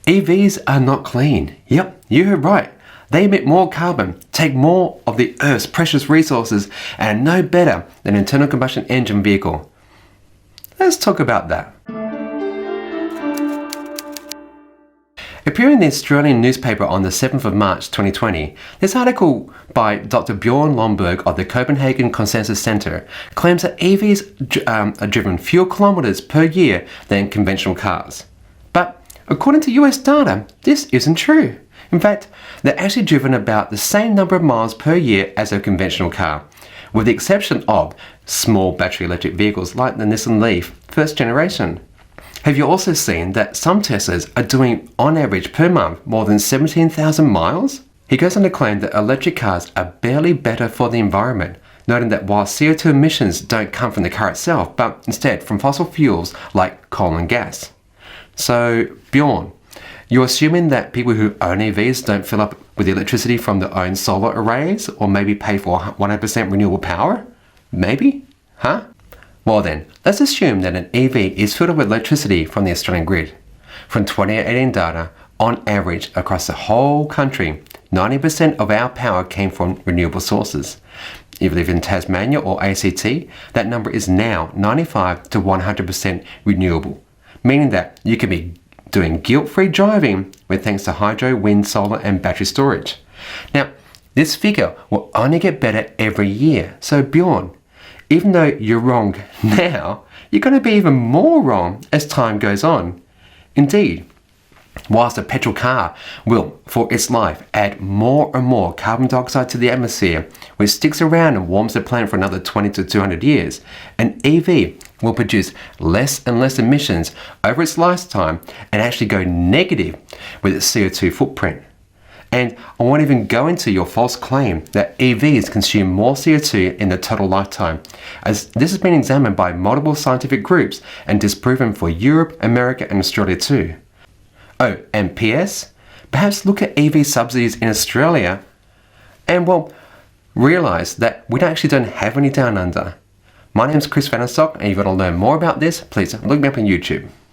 EVs are not clean. Yep, you heard right. They emit more carbon, take more of the Earth's precious resources, and are no better than an internal combustion engine vehicle. Let's talk about that. Appearing in the Australian newspaper on the 7th of March 2020, this article by Dr. Bjorn Lomborg of the Copenhagen Consensus Centre claims that EVs are driven fewer kilometres per year than conventional cars. But according to US data, this isn't true. In fact, they're actually driven about the same number of miles per year as a conventional car, with the exception of small battery electric vehicles like the Nissan Leaf first generation. Have you also seen that some Teslas are doing, on average per month, more than 17,000 miles? He goes on to claim that electric cars are barely better for the environment, noting that while CO2 emissions don't come from the car itself, but instead from fossil fuels like coal and gas. So, Bjorn, you're assuming that people who own EVs don't fill up with electricity from their own solar arrays, or maybe pay for 100% renewable power? Maybe? Huh? Well then, let's assume that an EV is filled up with electricity from the Australian grid. From 2018 data, on average across the whole country, 90% of our power came from renewable sources. If you live in Tasmania or ACT, that number is now 95 to 100% renewable, meaning that you can be doing guilt-free driving with thanks to hydro, wind, solar and battery storage. Now, this figure will only get better every year. So Bjorn, even though you're wrong now, you're going to be even more wrong as time goes on. Indeed, whilst a petrol car will, for its life, add more and more carbon dioxide to the atmosphere, which sticks around and warms the planet for another 20 to 200 years, an EV will produce less and less emissions over its lifetime and actually go negative with its CO2 footprint. And I won't even go into your false claim that EVs consume more CO2 in the total lifetime, as this has been examined by multiple scientific groups and disproven for Europe, America and Australia too. Oh, and PS, perhaps look at EV subsidies in Australia and, well, realise that we actually don't have any down under. My name's Vanderstock, and if you want to learn more about this, please look me up on YouTube.